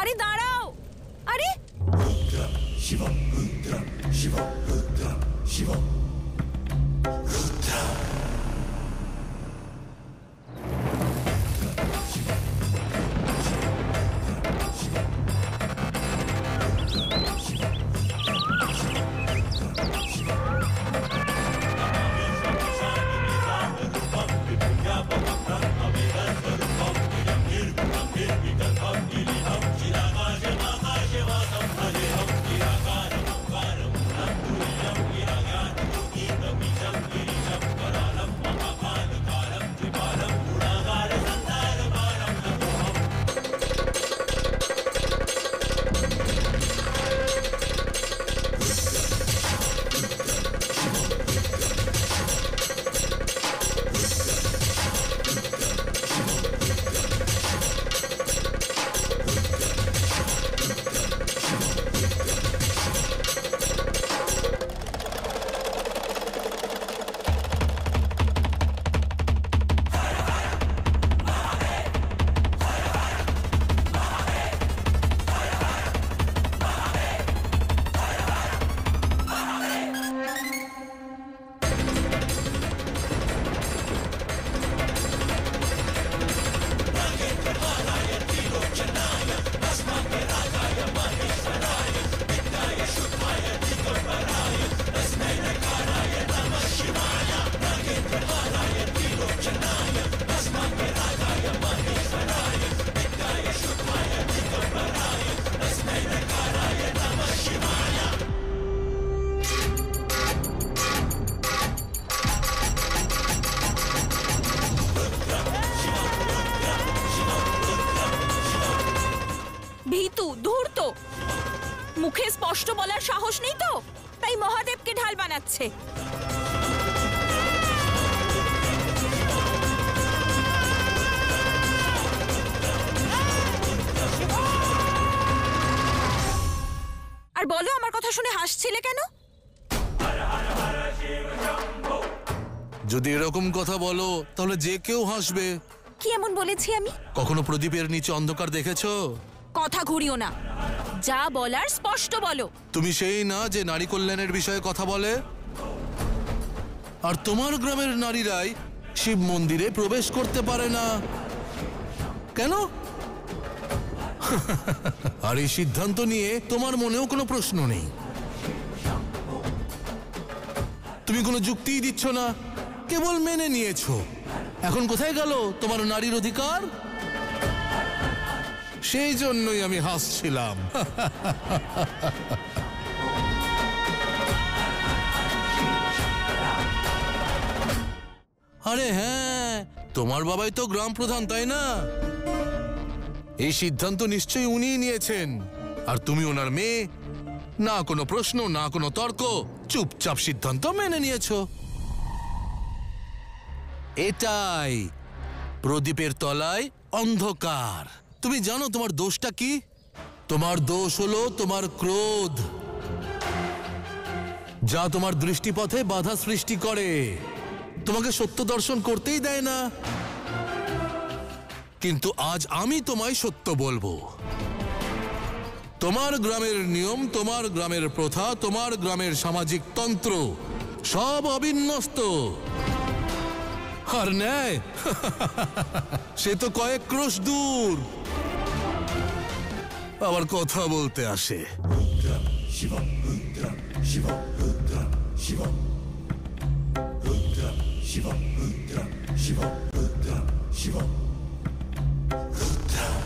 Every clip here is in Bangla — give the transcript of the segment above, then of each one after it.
আরে দাঁড়াও, আরে শিবম রুদ্রম শিবম রুদ্রম শিবম রুদ্রম। ভীতু ধূর্ত, মুখে স্পষ্ট বলার সাহস নেই তো, তাই মহাদেবকে ঢাল বানাচ্ছে। আর বলো, আমার কথা শুনে হাসছিলে কেন? যদি এরকম কথা বলো তাহলে যে কেউ হাসবে। কি এমন বলেছি আমি? কখনো প্রদীপের নিচে অন্ধকার দেখেছো? কথা ঘুরিও না, যা বলার স্পষ্ট বলো। তুমি সেই না যে নারী কল্যাণের বিষয়ে কথা বলে? আর তোমার গ্রামের নারীরাই শিব মন্দিরে প্রবেশ করতে পারে না কেন? আর এই সিদ্ধান্ত নিয়ে তোমার মনেও কোনো প্রশ্ন নেই। তুমি কোনো যুক্তিই দিচ্ছ না, কেবল মেনে নিয়েছো। এখন কোথায় গেল তোমার নারীর অধিকার? সেই জন্যই আমি হাসছিলাম। আরে হ্যাঁ, তোমার বাবাই তো গ্রাম প্রধান, তাই না? এই সিদ্ধান্ত নিশ্চয়ই উনিই নিয়েছেন। আর তুমি ওনার মেয়ে, না কোনো প্রশ্ন না কোনো তর্ক, চুপচাপ সিদ্ধান্ত মেনে নিয়েছো। এটাই প্রদীপের তলায় অন্ধকার। তুমি জানো তোমার দোষটা কি? তোমার দোষ হলো তোমার ক্রোধ, যা তোমার দৃষ্টিপথে বাধা সৃষ্টি করে, তোমাকে সত্য দর্শন করতেই দেয় না। কিন্তু আজ আমি তোমায় সত্য বলবো। তোমার গ্রামের নিয়ম, তোমার গ্রামের প্রথা, তোমার গ্রামের সামাজিক তন্ত্র সব অবিন্যস্ত। আর ন্যায় সে তো কয়েক ক্রোশ দূর। আবার কথা বলতে আসে। রুদ্রম শিবম রুদ্রম শিবম রুদ্রম শিবম রুদ্রম শিবম রুদ্রম শিবম রুদ্রম শিবম রুদ্রম।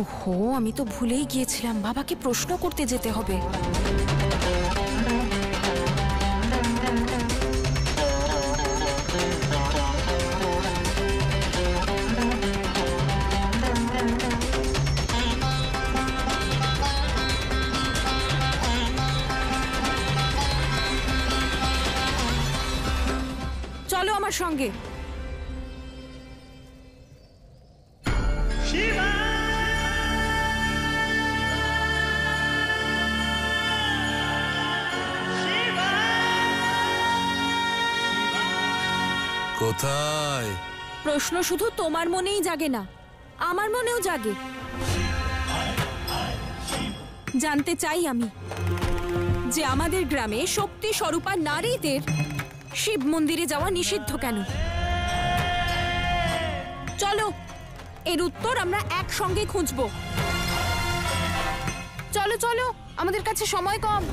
ওহো, আমি তো ভুলেই গিয়েছিলাম, বাবাকে প্রশ্ন করতে যেতে হবে। চলো আমার সঙ্গে। কোথায়? প্রশ্ন শুধু তোমার মনেই জাগে না, আমার মনেও জাগে। জানতে চাই আমি যে আমাদের গ্রামে শক্তি স্বরূপা নারীদের শিব মন্দিরে যাওয়া নিষিদ্ধ কেন। চলো, এর উত্তর আমরা একসঙ্গে খুঁজবো। চলো চলো, আমাদের কাছে সময় কম।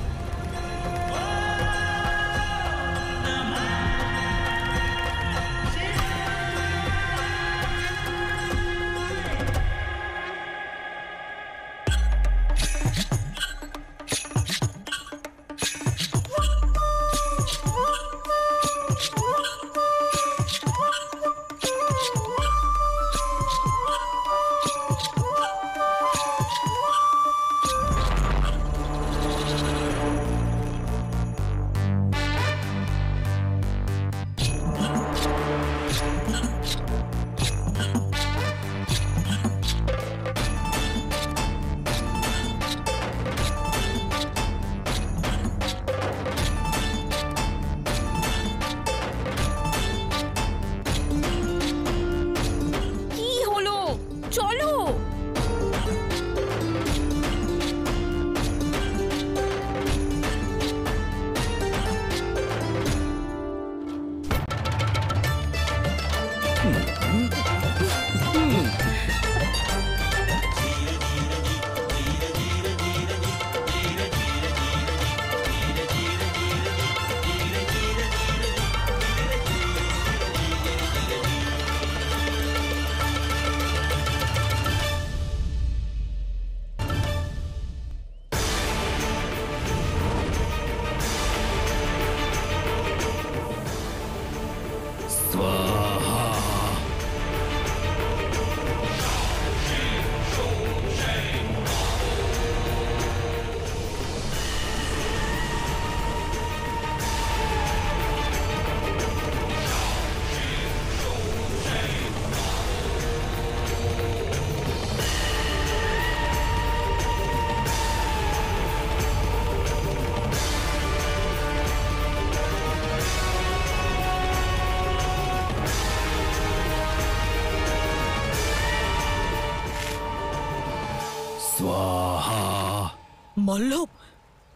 মল্লব,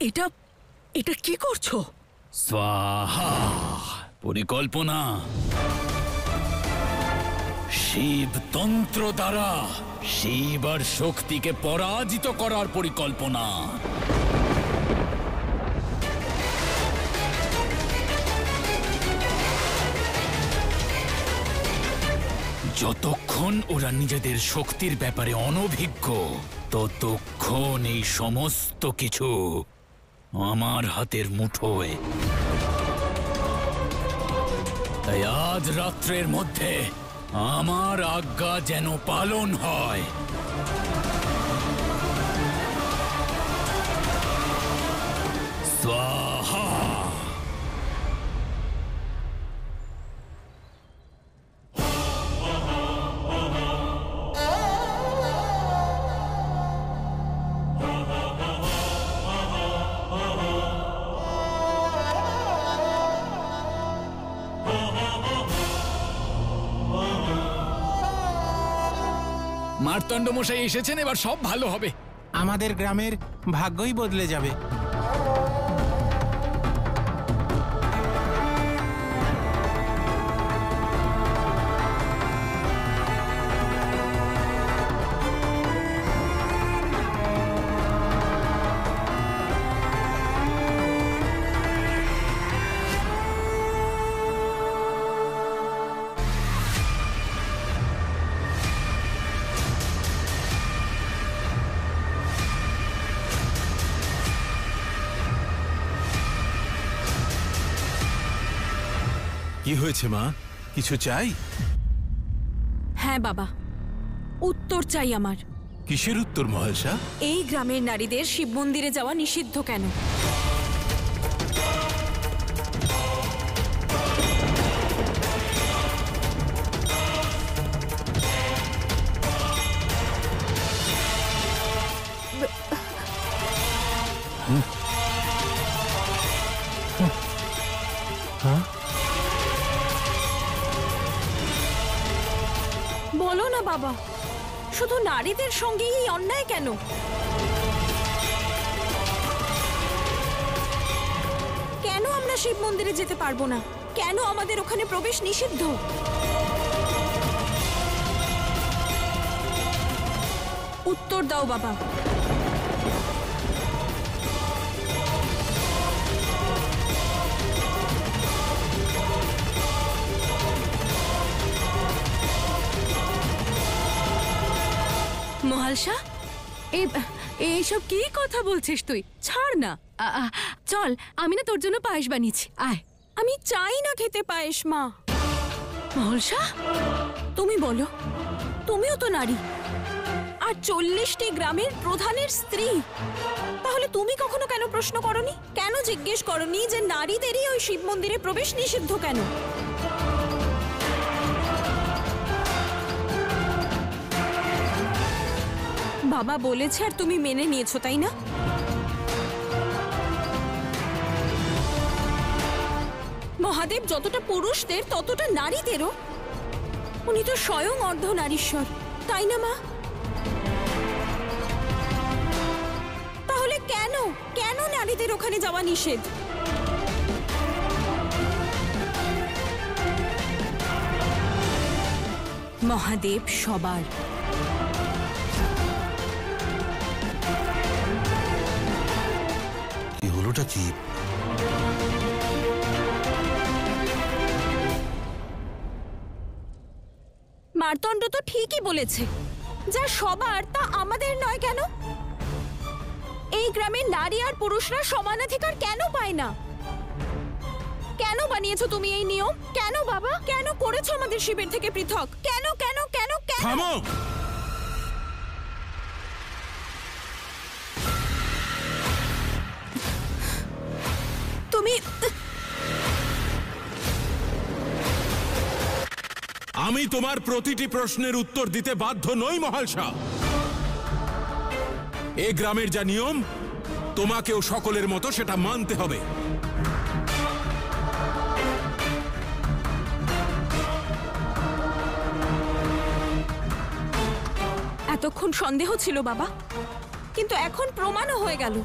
এটা এটা কি করছো? স্বাহা, পরিকল্পনা। শিবতন্ত্র দ্বারা শিব আর শক্তিকে পরাজিত করার পরিকল্পনা। যতক্ষণ ওরা নিজেদের শক্তির ব্যাপারে অনভিজ্ঞ, ততক্ষণ এই সমস্ত কিছু আমার হাতের মুঠোয়। তাই আজ রাত্রের মধ্যে আমার আজ্ঞা যেন পালন হয়। স্বাহা। মার্তণ্ড মশাই এসেছেন, এবার সব ভালো হবে। আমাদের গ্রামের ভাগ্যই বদলে যাবে। কি হয়েছে মা? কিছু চাই? হ্যাঁ বাবা, উত্তর চাই আমার। কিসের উত্তর মহালসা? এই গ্রামের নারীদের শিব মন্দিরে যাওয়া নিষিদ্ধ কেন? বলো না বাবা, শুধু নারীদের সঙ্গে এই অন্যায় কেন? কেন আমরা শিব মন্দিরে যেতে পারবো না? কেন আমাদের ওখানে প্রবেশ নিষিদ্ধ? উত্তর দাও বাবা। মহালসা, এইসব কি কথা বলছিস তুই? ছাড় না। চল, আমি না তোর জন্য পায়েস বানিয়েছি, আয়। আমি চাই না খেতে পায়েস মা। মহালসা, তুমি বলো, তুমিও তো নারী, আর 40টি গ্রামের প্রধানের স্ত্রী। তাহলে তুমি কখনো কেন প্রশ্ন করনি? কেন জিজ্ঞেস করনি যে নারীদেরই ওই শিব মন্দিরে প্রবেশ নিষিদ্ধ কেন? বাবা বলেছে আর তুমি মেনে নিয়েছো, তাই না? মহাদেব যতটা পুরুষদের ততটা নারীদেরও। উনি তো স্বয়ং অর্ধনারীশ্বর, তাই না মা? তাহলে কেন কেন নারীদের ওখানে যাওয়া নিষেধ? মহাদেব সবার। কি হলোটা কি? মার্তণ্ড তো ঠিকই বলেছে, যা সবার তা আমাদের নয় কেন? এই গ্রামের নারী আর পুরুষরা সমানাধিকার কেন পায় না? কেন বানিয়েছো তুমি এই নিয়ম? কেন বাবা? কেন করেছো আমাদের শিবের থেকে পৃথক? কেন কেন কেন কেন? থামো! তুমি আমি তোমার প্রতিটি প্রশ্নের উত্তর দিতে বাধ্য নই মহালসা। এ গ্রামের যা নিয়ম, তোমাকেও সকলের মতো সেটা মানতে হবে। এতক্ষণ সন্দেহ ছিল বাবা, কিন্তু এখন প্রমাণও হয়ে গেল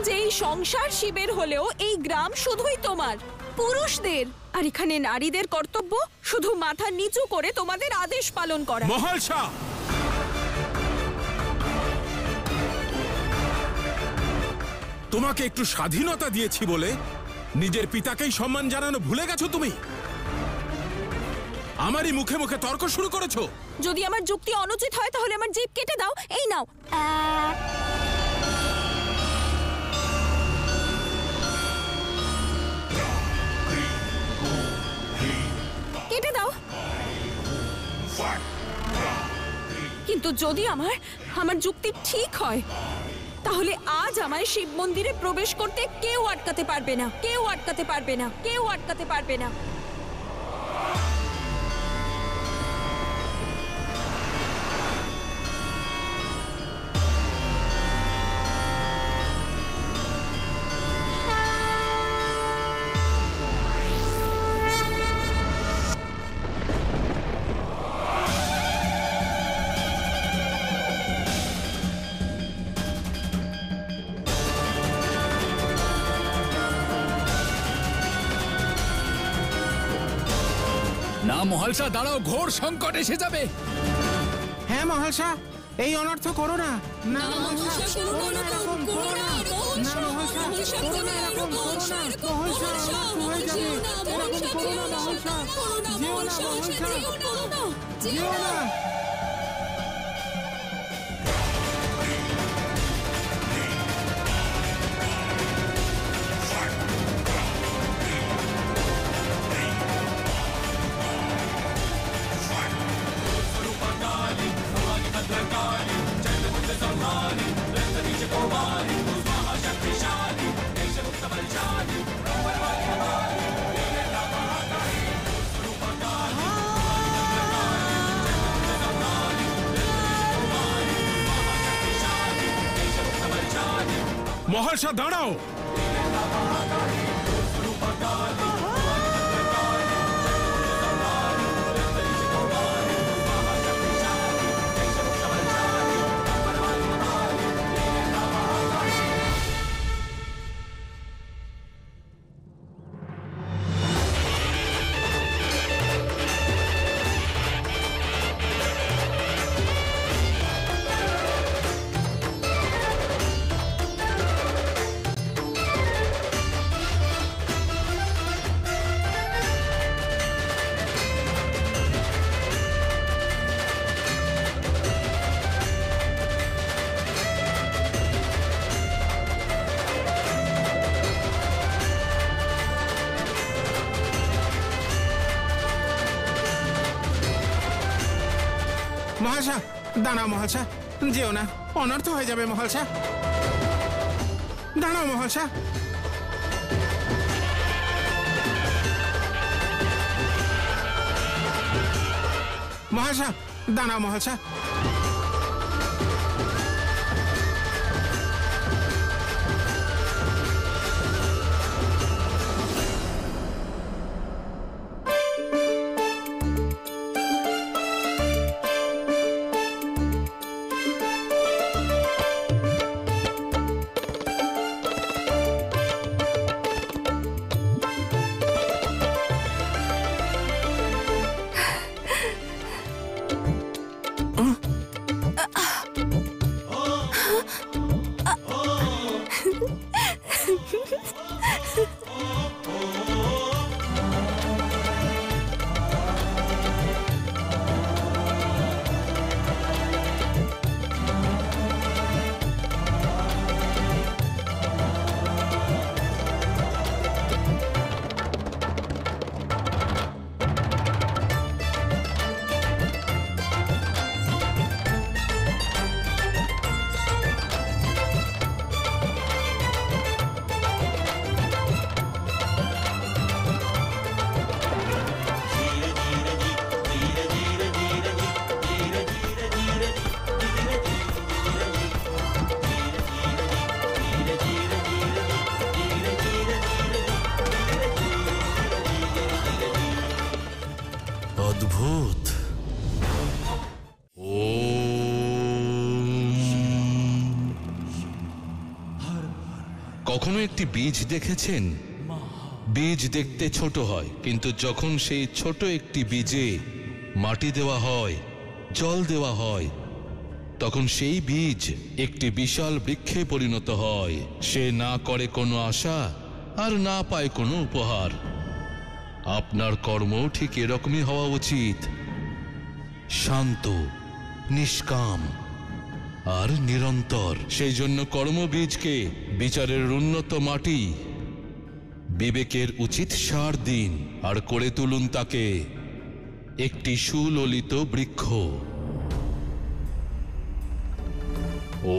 যে এই সংসার শিবের হলেও এই গ্রাম শুধুই তোমার, পুরুষদের। আর এখানে নারীদের কর্তব্য শুধু মাথা নিচু করে তোমাদের আদেশ পালন করা। মহালসা, তোমাকে একটু স্বাধীনতা দিয়েছি বলে নিজের পিতাকেই সম্মান জানানো ভুলে গেছো তুমি? আমারই মুখে মুখে তর্ক শুরু করেছো। যদি আমার যুক্তি অনুচিত হয় তাহলে আমার জিভ কেটে দাও। এই নাও। কেটে দাও। কিন্তু যদি আমার যুক্তি ঠিক হয়, তাহলে আজ আমায় শিব মন্দিরে প্রবেশ করতে কেউ আটকাতে পারবে না, কেউ আটকাতে পারবে না, কেউ আটকাতে পারবে না। না মহালসা, দাঁড়াও, ঘোর সংকট এসে যাবে। হ্যাঁ মহালসা, এই অনর্থ করো না। না মহালসা, করো না এরকম, করো না। না মহালসা, করো না এরকম, করো না। মহালসা, হয়ে যাবে, এরকম করো না মহালসা। যেও না মহালসা, যেও না। মহাশা দাঁড়াও। মহাশা দাঁড়াও মহাশা, যেও না, অনর্থ হয়ে যাবে মহাশা। দাঁড়াও মহাশা। মহাশা দাঁড়াও মহাশা। অদ্ভুত। কখনো একটি বীজ দেখেছেন? বীজ দেখতে ছোট হয়, কিন্তু যখন সেই ছোট একটি বীজে মাটি দেওয়া হয়, জল দেওয়া হয়, তখন সেই বীজ একটি বিশাল বৃক্ষে পরিণত হয়। সে না করে কোনো আশা আর না পায় কোনো উপহার। আপনার কর্ম ঠিক এরকমই হওয়া উচিত, শান্ত, নিষ্কাম আর নিরন্তর। সেই জন্য কর্মবীজকে বিচারের উন্নত মাটি, বিবেকের উচিত সার দিন, আর করে তুলুন তাকে একটি সুললিত বৃক্ষ। ও